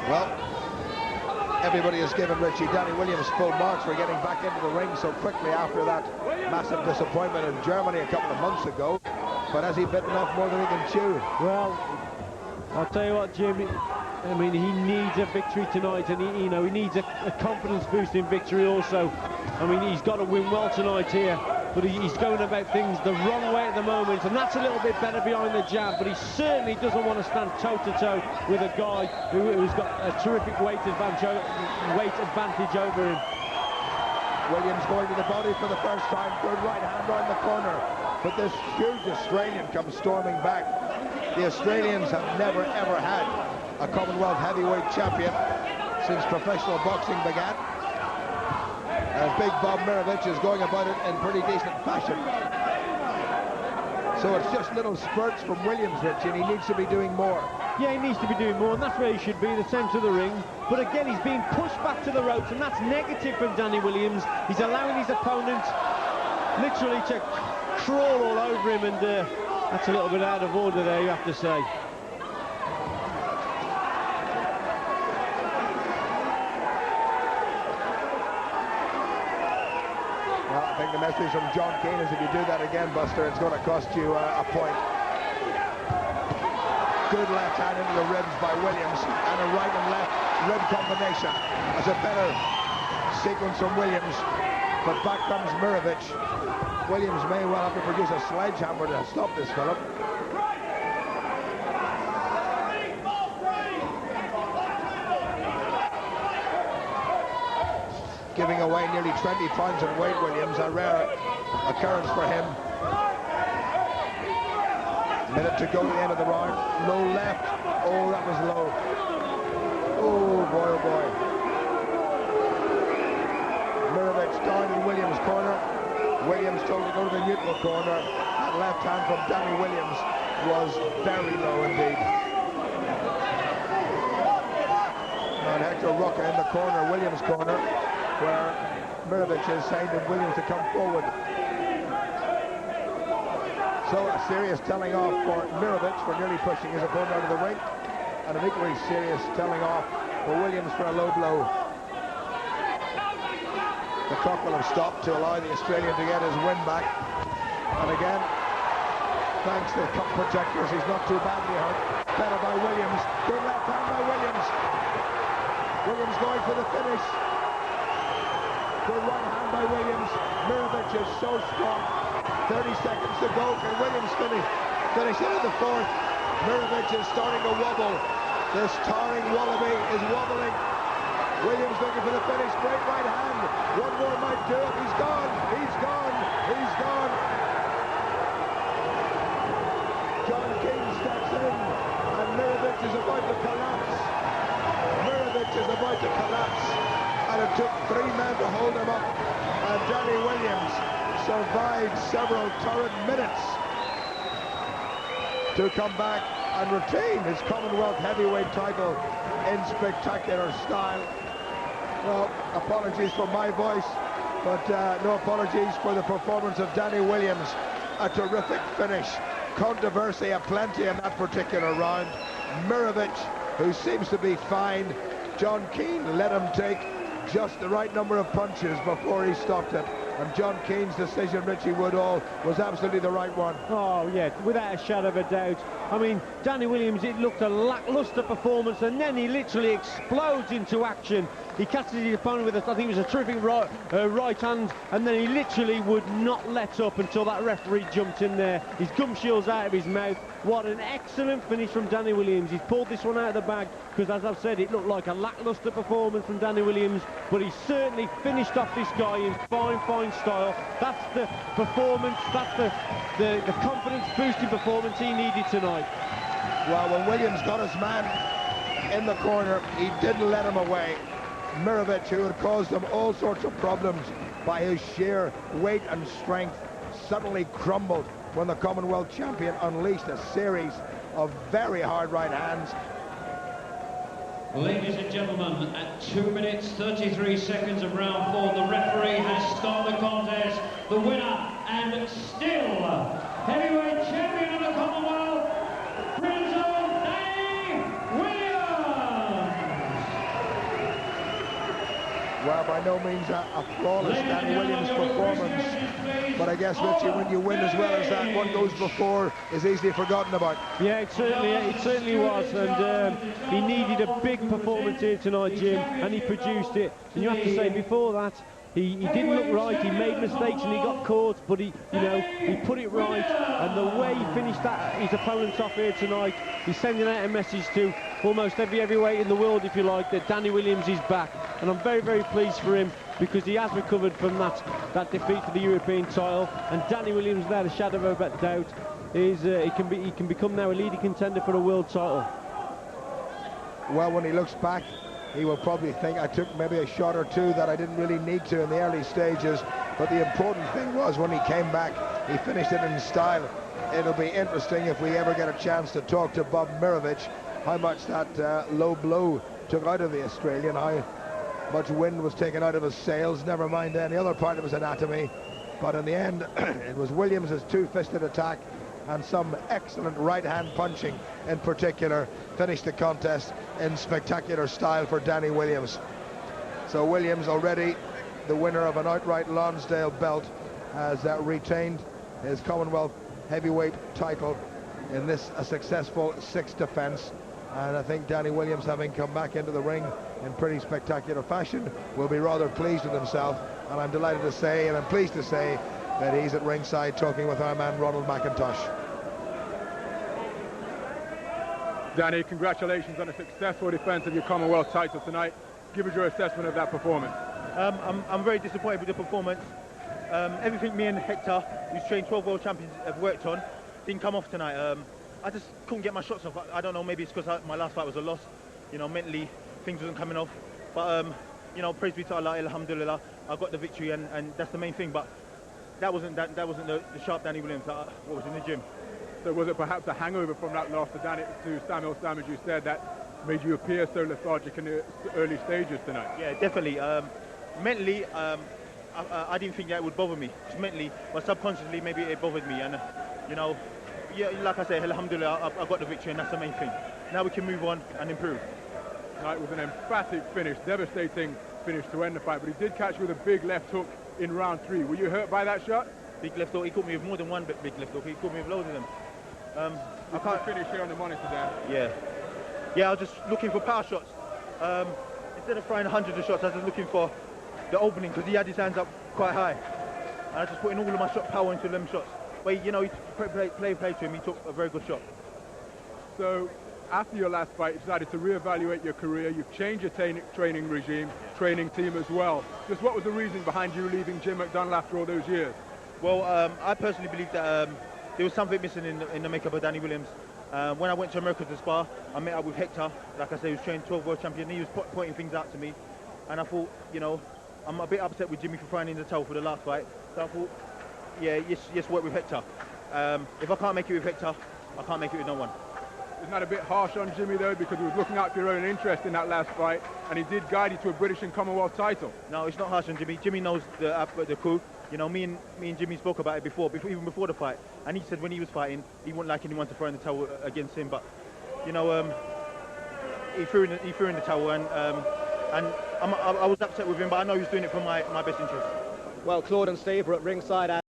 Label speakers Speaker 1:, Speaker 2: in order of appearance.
Speaker 1: Well, everybody has given Richie Danny Williams full marks for getting back into the ring so quickly after that massive disappointment in Germany a couple of months ago. But has he bitten off more than he can chew?
Speaker 2: Well, I'll tell you what, Jim, I mean, he needs a victory tonight, and he needs a confidence-boosting victory also. I mean, he's got to win well tonight here, but he's going about things the wrong way at the moment, and that's a little bit better behind the jab, but he certainly doesn't want to stand toe-to-toe with a guy who's got a terrific weight advantage over him.
Speaker 1: Williams going to the body for the first time, good right hand round the corner, but this huge Australian comes storming back. The Australians have never ever had a Commonwealth heavyweight champion since professional boxing began. And Big Bob Mirovic is going about it in pretty decent fashion. So it's just little spurts from Williams, Richie, and he needs to be doing more.
Speaker 2: Yeah, he needs to be doing more, and that's where he should be, the centre of the ring. But again, he's being pushed back to the ropes, and that's negative from Danny Williams. He's allowing his opponent literally to crawl all over him, and that's a little bit out of order there, you have to say.
Speaker 1: I think the message from John Keane is if you do that again, Buster, it's going to cost you a point. Good left hand into the ribs by Williams, and a right and left rib combination. That's a better sequence from Williams, but back comes Mirovic. Williams may well have to produce a sledgehammer to stop this fella. Giving away nearly 20 pounds in weight, Williams, a rare occurrence for him. Minute to go to the end of the round. Low left. Oh, that was low. Oh, boy, oh, boy. Mirovic down in Williams' corner. Williams told to go to the neutral corner. That left hand from Danny Williams was very low indeed. And Hector Roca in the corner, Williams' corner, where Mirovic is saying to Williams to come forward. So a serious telling off for Mirovic for nearly pushing his opponent out of the ring, and an equally serious telling off for Williams for a low blow. The clock will have stopped to allow the Australian to get his win back, and again, thanks to the cup projectors, he's not too badly hurt. Better by Williams. Good left hand by Williams. Williams going for the finish. Good right hand by Williams. Mirovic is so strong. 30 seconds to go. Can Williams finish into the fourth? Mirovic is starting to wobble. This towering wallaby is wobbling. Williams looking for the finish. Great right hand. One more might do it. He's gone. He's gone. He's gone. John King steps in, and Mirovic is about to collapse. Mirovic is about to collapse. And it took 3 men to hold him up, and Danny Williams survived several torrid minutes to come back and retain his Commonwealth heavyweight title in spectacular style. Well, apologies for my voice, but no apologies for the performance of Danny Williams. A terrific finish. Controversy aplenty in that particular round. Mirovic, who seems to be fine. John Keane let him take just the right number of punches before he stopped it, and John Keane's decision, Richie Woodall, was absolutely the right one.
Speaker 2: Oh yeah, without a shadow of a doubt. I mean, Danny Williams, it looked a lacklustre performance, and then he literally explodes into action. He catches his opponent with, I think it was a terrific right hand, and then he literally would not let up until that referee jumped in there. His gum shields out of his mouth. What an excellent finish from Danny Williams. He's pulled this one out of the bag, because as I've said, it looked like a lacklustre performance from Danny Williams, but he certainly finished off this guy in fine style. That's the performance, that's the confidence-boosting performance he needed tonight.
Speaker 1: Well, when Williams got his man in the corner, he didn't let him away. Mirovic, who had caused him all sorts of problems by his sheer weight and strength, suddenly crumbled when the Commonwealth champion unleashed a series of very hard right hands.
Speaker 3: Ladies and gentlemen, at 2 minutes 33 seconds of round 4, the referee has stopped the contest. The winner, and still heavyweight champion of the Commonwealth, Danny Williams!
Speaker 1: by no means a flawless Danny Williams performance, but I guess, Richie, when you win as well as that, what goes before is easily forgotten about.
Speaker 2: Yeah, it certainly was, and he needed a big performance here tonight, Jim, and he produced it. And you have to say, before that, he didn't look right, he made mistakes and he got caught, but he put it right, and the way he finished his opponents off here tonight, he's sending out a message to almost every heavyweight in the world, if you like, that Danny Williams is back, and I'm very, very pleased for him, because he has recovered from that defeat for the European title, and Danny Williams, without a shadow of a doubt, is he can become now a leading contender for a world title.
Speaker 1: Well, when he looks back, he will probably think I took maybe a shot or two that I didn't really need to in the early stages, but the important thing was when he came back, he finished it in style. It'll be interesting if we ever get a chance to talk to Bob Mirovic, how much that low blow took out of the Australian, how much wind was taken out of his sails, never mind any other part of his anatomy. But in the end, it was Williams' two-fisted attack and some excellent right-hand punching in particular finished the contest in spectacular style for Danny Williams. So Williams, already the winner of an outright Lonsdale belt, has retained his Commonwealth heavyweight title in this a successful sixth defence, and I think Danny Williams, having come back into the ring in pretty spectacular fashion, will be rather pleased with himself, and I'm delighted to say, and I'm pleased to say, that he's at ringside talking with our man Ronald McIntosh.
Speaker 4: Danny, congratulations on a successful defence of your Commonwealth title tonight. Give us your assessment of that performance.
Speaker 5: I'm very disappointed with the performance. Everything me and Hector, who's trained 12 world champions, have worked on, didn't come off tonight. I just couldn't get my shots off. I don't know, maybe it's because my last fight was a loss. You know, mentally things wasn't coming off. But you know, praise be to Allah, alhamdulillah, I got the victory, and that's the main thing. But that wasn't the sharp Danny Williams that what was in the gym.
Speaker 4: So was it perhaps a hangover from that loss to Samuel Sam, as you said, that made you appear so lethargic in the early stages tonight?
Speaker 5: Yeah, definitely. Mentally, I didn't think that would bother me. Just mentally, but subconsciously, maybe it bothered me. And you know, yeah, like I said, alhamdulillah, I got the victory, and that's the main thing. Now we can move on and improve.
Speaker 4: Tonight was an emphatic finish, devastating finish to end the fight, but he did catch you with a big left hook in round 3. Were you hurt by that shot?
Speaker 5: Big left hook. He caught me with more than one big left hook. He caught me with loads of them.
Speaker 4: I can't finish here on the monitor there.
Speaker 5: Yeah, I was just looking for power shots. Instead of throwing hundreds of shots, I was just looking for the opening, because he had his hands up quite high. And I just put in all of my power into them shots. But you know, he play to him, he took a very good shot.
Speaker 4: So after your last fight, you decided to reevaluate your career. You've changed your training regime, training team as well. Just what was the reason behind you leaving Jim McDonnell after all those years?
Speaker 5: Well, I personally believe that there was something missing in the makeup of Danny Williams. When I went to America to spar, I met up with Hector. Like I said, he was trained 12 world champion. He was pointing things out to me, and I thought, you know, I'm a bit upset with Jimmy for throwing in the towel for the last fight. So I thought, yeah, yes, work with Hector. If I can't make it with Hector, I can't make it with no one.
Speaker 4: Isn't that a bit harsh on Jimmy though, because he was looking out for your own interest in that last fight, and he did guide you to a British and Commonwealth title?
Speaker 5: No, it's not harsh on Jimmy. Jimmy knows the coup. You know, me and Jimmy spoke about it before, even before the fight, and he said when he was fighting, he wouldn't like anyone to throw in the towel against him. But you know, he threw in the towel, and I was upset with him, but I know he was doing it for my best interest.
Speaker 6: Well, Claude and Steve were at ringside.